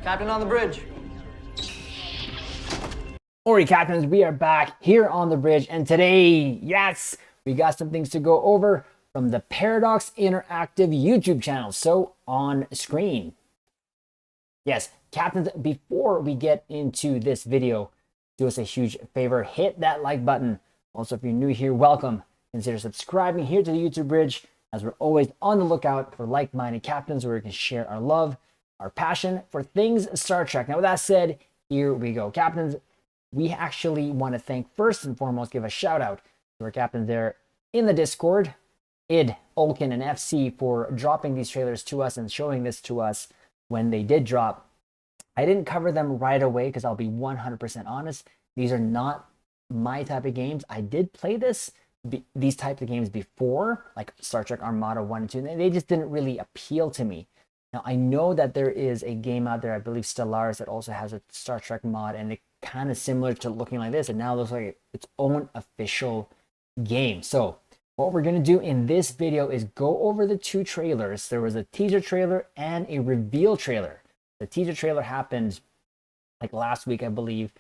Captain on the bridge. Alright, Captains, we are back here on the bridge, and today, yes, we got some things to go over from the Paradox Interactive YouTube channel. So, on screen. Yes, Captains, before we get into this video, do us a huge favor, hit that like button. Also, if you're new here, welcome. Consider subscribing here to the YouTube bridge, as we're always on the lookout for like-minded captains where we can share our love, our passion for things Star Trek. Now, with that said, here we go. Captains, we actually want to thank, first and foremost, give a shout out to our captains there in the Discord, Id, Olkin, and FC, for dropping these trailers to us and showing this to us when they did drop. I didn't cover them right away because I'll be 100% honest. These are not my type of games. I did play these types of games before, like Star Trek Armada 1 and 2, and they just didn't really appeal to me. Now, I know that there is a game out there, I believe Stellaris, that also has a Star Trek mod, and it kind of similar to looking like this, and now looks like its own official game. So what we're going to do in this video is go over the two trailers. There was a teaser trailer and a reveal trailer. The teaser trailer happened like last week, I believe,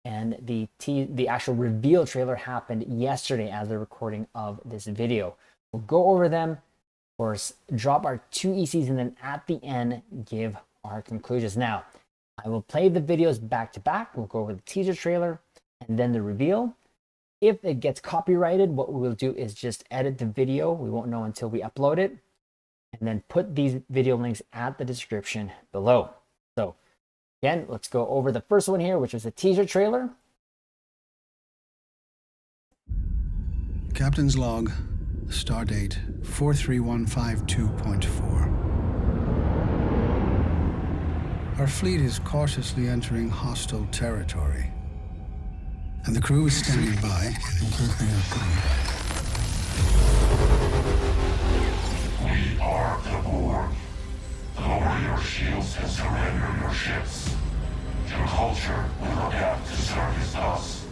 and the actual reveal trailer happened yesterday as the recording of this video. We'll go over them, of course, drop our two ECs, and then at the end give our conclusions. Now, I will play the videos back to back. We'll go over the teaser trailer and then the reveal. If it gets copyrighted, what we will do is just edit the video. We won't know until we upload it, and then put these video links at the description below. So again, let's go over the first one here, which was the teaser trailer. Captain's log, stardate 43152.4. Our fleet is cautiously entering hostile territory, and the crew is standing by in case they are coming. We are the Borg. Lower your shields and surrender your ships. Your culture will adapt to service us.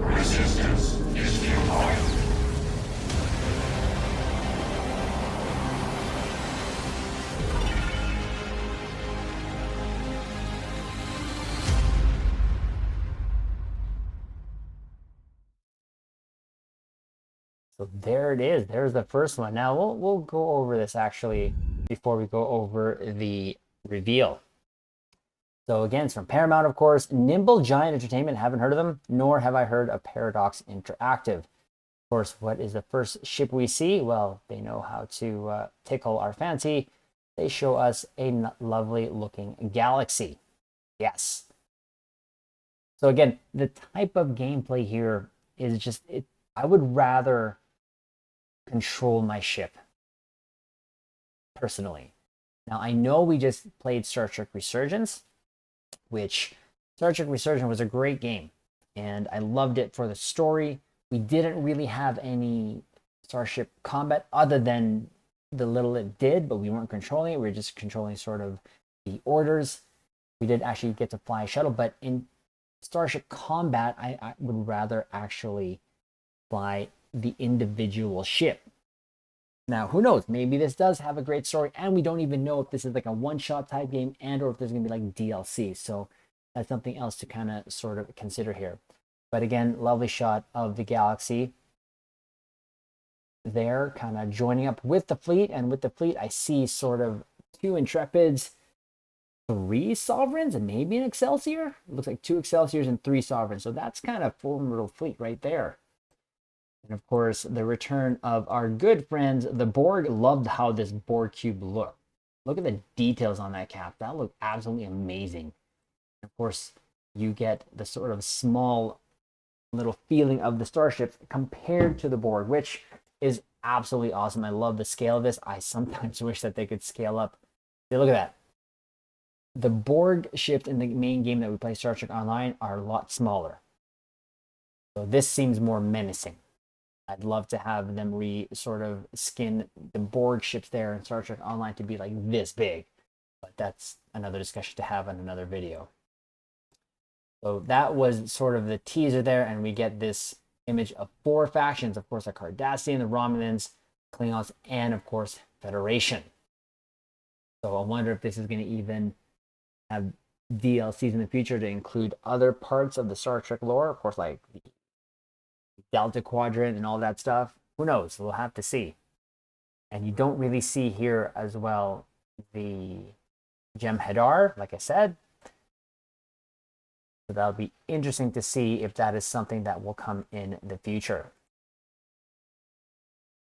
Resistance is futile. So there it is. There's the first one. Now we'll go over this actually before we go over the reveal. So again, it's from Paramount, of course. Nimble Giant Entertainment. Haven't heard of them, nor have I heard of Paradox Interactive. Of course, what is the first ship we see? Well, they know how to tickle our fancy. They show us a lovely looking galaxy. Yes. So again, the type of gameplay here is just, I would rather control my ship, personally. Now, I know we just played Star Trek Resurgence, which Star Trek Resurgence was a great game, and I loved it for the story. We didn't really have any starship combat other than the little it did, but we weren't controlling it. We were just controlling sort of the orders. We did actually get to fly a shuttle, but in starship combat, I would rather actually fly the individual ship. Now, who knows? Maybe this does have a great story, and we don't even know if this is like a one-shot type game and or if there's going to be like DLC. So that's something else to kind of sort of consider here. But again, lovely shot of the galaxy there, kind of joining up with the fleet. And with the fleet, I see sort of two Intrepids, three Sovereigns, and maybe an Excelsior. It looks like two Excelsiors and three Sovereigns. So that's kind of formidable fleet right there. And of course, the return of our good friends, the Borg. Loved how this Borg cube looked. Look at the details on that cap. That looked absolutely amazing. Of course, you get the sort of small little feeling of the starships compared to the Borg, which is absolutely awesome. I love the scale of this. I sometimes wish that they could scale up. See, look at that. The Borg ships in the main game that we play, Star Trek Online, are a lot smaller. So this seems more menacing. I'd love to have them sort of skin the Borg ships there in Star Trek Online to be like this big. But that's another discussion to have on another video. So that was sort of the teaser there, and we get this image of four factions. Of course, the Cardassian, the Romulans, Klingons, and of course, Federation. So I wonder if this is going to even have DLCs in the future to include other parts of the Star Trek lore, of course, like the Delta Quadrant and all that stuff. Who knows? We'll have to see. And you don't really see here as well the Jem'Hadar, like I said. So that'll be interesting to see if that is something that will come in the future.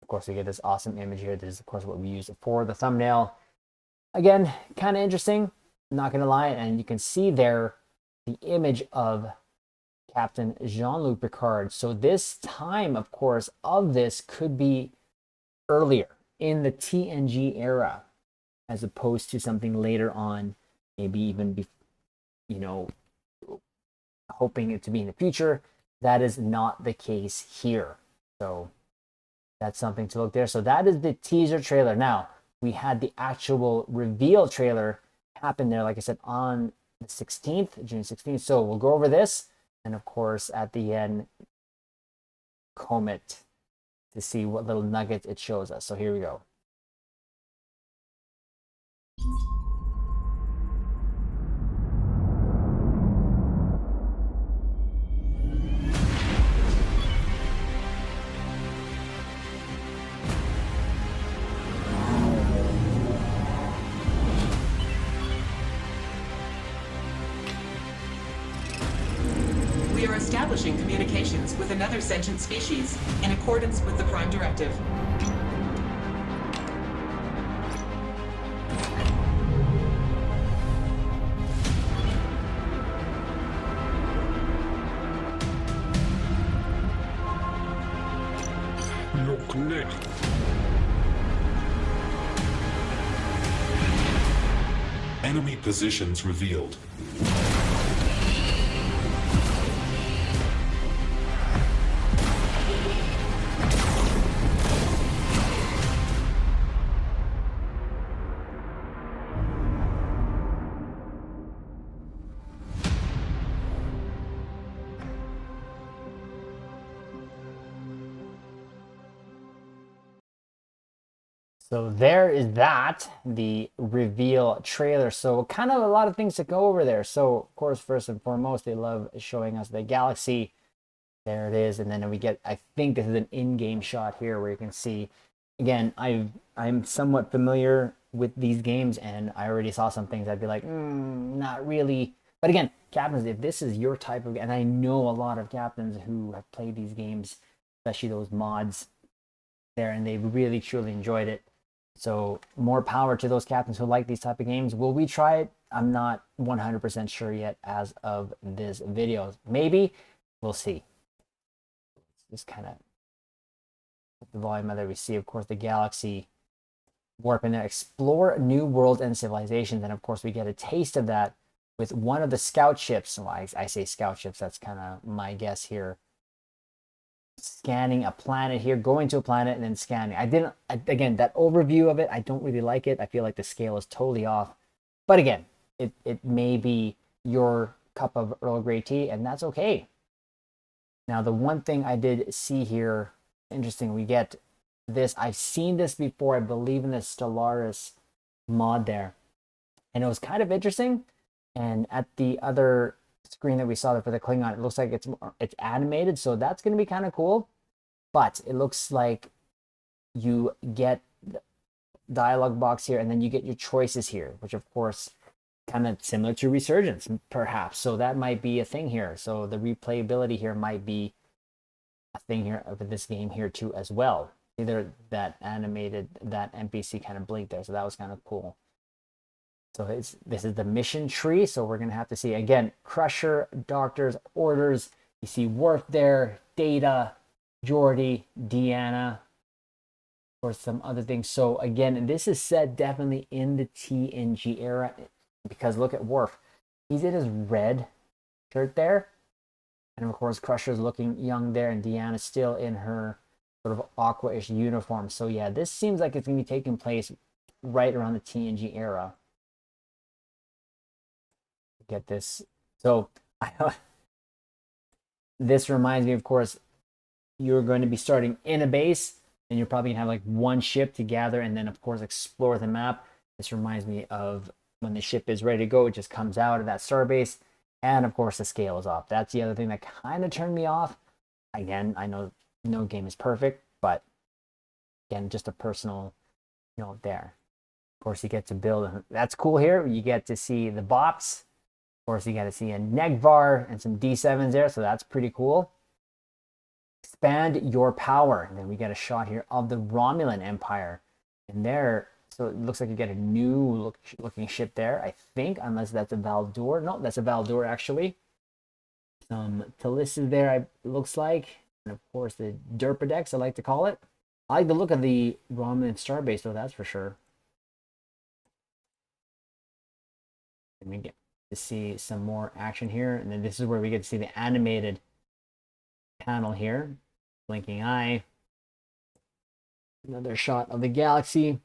Of course, we get this awesome image here. This is, of course, what we use for the thumbnail. Again, kind of interesting, not going to lie. And you can see there the image of Captain Jean-Luc Picard. So this time, of course, of this could be earlier in the TNG era, as opposed to something later on, maybe even, you know, hoping it to be in the future. That is not the case here. So that's something to look there. So that is the teaser trailer. Now, we had the actual reveal trailer happen there, like I said, on the 16th, June 16th. So we'll go over this. And of course, at the end, comb it to see what little nuggets it shows us. So here we go. We are establishing communications with another sentient species in accordance with the Prime Directive. Look next. Enemy positions revealed. So there is that, the reveal trailer. So kind of a lot of things to go over there. So of course, first and foremost, they love showing us the galaxy. There it is. And then we get, I think this is an in-game shot here where you can see, again, I'm somewhat familiar with these games and I already saw some things I'd be like, not really. But again, captains, if this is your type of, and I know a lot of captains who have played these games, especially those mods there, and they've really truly enjoyed it. So more power to those captains who like these type of games. Will we try it? I'm not 100% sure yet as of this video. Maybe. We'll see. Just kind of put the volume of there. We see, of course, the galaxy warp in there. Explore new worlds and civilizations. And, of course, we get a taste of that with one of the scout ships. Well, I say scout ships. That's kind of my guess here. Scanning a planet here, going to a planet and then scanning. Again, that overview of it, I don't really like it. I feel like the scale is totally off. But again, it may be your cup of Earl Grey tea, and that's okay. Now, the one thing I did see here, interesting, we get this. I've seen this before, I believe in the Stellaris mod there. And it was kind of interesting. And at the other screen that we saw there for the Klingon, it looks like it's animated, so that's going to be kind of cool. But it looks like you get the dialogue box here, and then you get your choices here, which of course kind of similar to Resurgence, perhaps. So that might be a thing here. So the replayability here might be a thing here of this game here too as well. Either that animated, that NPC kind of blinked there, so that was kind of cool. So this is the mission tree. So we're going to have to see, again, Crusher, Doctors, Orders. You see Worf there, Data, Geordi, Deanna, or some other things. So again, this is set definitely in the TNG era, because look at Worf. He's in his red shirt there. And of course, Crusher's looking young there, and Deanna's still in her sort of aqua-ish uniform. So yeah, this seems like it's going to be taking place right around the TNG era. Get this. So this reminds me, of course, you're going to be starting in a base, and you're probably going to have like one ship to gather and then, of course, explore the map. This reminds me of when the ship is ready to go, it just comes out of that starbase. And of course, the scale is off. That's the other thing that kind of turned me off. Again, I know no game is perfect, but again, just a personal note there. Of course, you get to build. That's cool here. You get to see the bops. Of course, you get to see a Negvar and some D7s there, so that's pretty cool. Expand your power. And then we get a shot here of the Romulan Empire. And there, so it looks like you get a new looking ship there, I think, unless that's a Valdor. No, that's a Valdor, actually. Some Talisses there, it looks like. And of course, the Derpadex, I like to call it. I like the look of the Romulan starbase, though, that's for sure. And we get to see some more action here. And then this is where we get to see the animated panel here. Blinking eye. Another shot of the galaxy.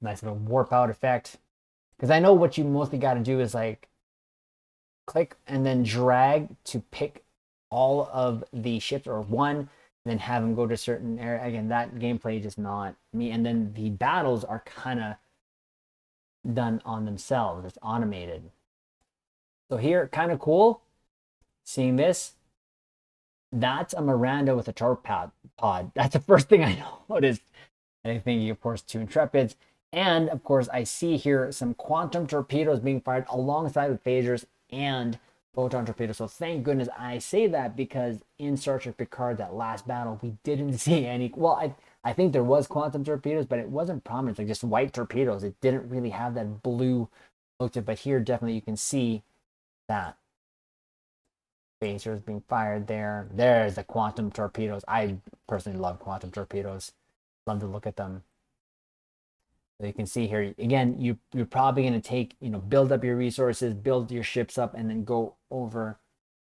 Nice little warp out effect. Because I know what you mostly got to do is like click and then drag to pick all of the ships, or one, and then have them go to a certain area. Again, that gameplay is just not me. And then the battles are kind of done on themselves. It's automated. So here, kind of cool. Seeing this. That's a Miranda with a torp pod. That's the first thing I noticed. And I think, of course, 2 Intrepids. And, of course, I see here some quantum torpedoes being fired alongside with phasers and photon torpedoes. So thank goodness I say that, because in Star Trek Picard, that last battle, we didn't see any. Well, I think there was quantum torpedoes, but it wasn't prominent. Like just white torpedoes. It didn't really have that blue look to it. But here, definitely, you can see that. Phasers being fired there. There's the quantum torpedoes. I personally love quantum torpedoes. Love to look at them. So you can see here again. You're probably going to take, build up your resources, build your ships up, and then go over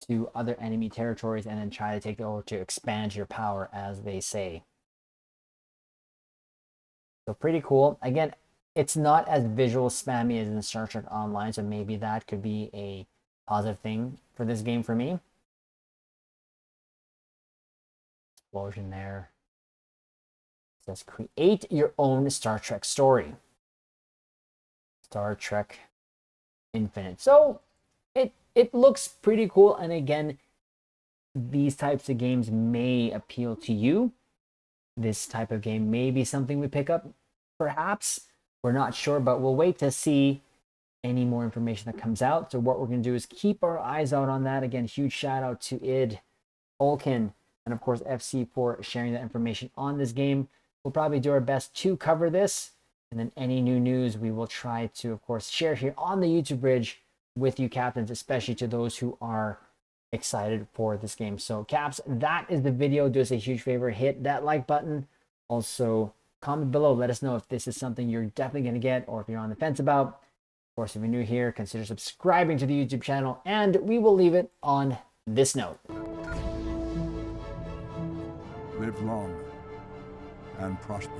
to other enemy territories, and then try to take it over to expand your power, as they say. So pretty cool. Again, it's not as visual spammy as in Star Trek Online, so maybe that could be a positive thing for this game for me. Explosion there. It says create your own Star Trek story. Star Trek Infinite. So it looks pretty cool, and again, these types of games may appeal to you. This type of game may be something we pick up, perhaps. We're not sure, but we'll wait to see any more information that comes out. So what we're going to do is keep our eyes out on that. Again, huge shout out to id, Olkin, and of course FC for sharing that information on this game. We'll probably do our best to cover this, and then any new news we will try to, of course, share here on the YouTube Bridge with you captains, especially to those who are excited for this game. So Caps, that is the video. Do us a huge favor, hit that like button. Also comment below, let us know if this is something you're definitely going to get, or if you're on the fence about. Of course, if you're new here, consider subscribing to the YouTube channel, and we will leave it on this note. Live long and prosper.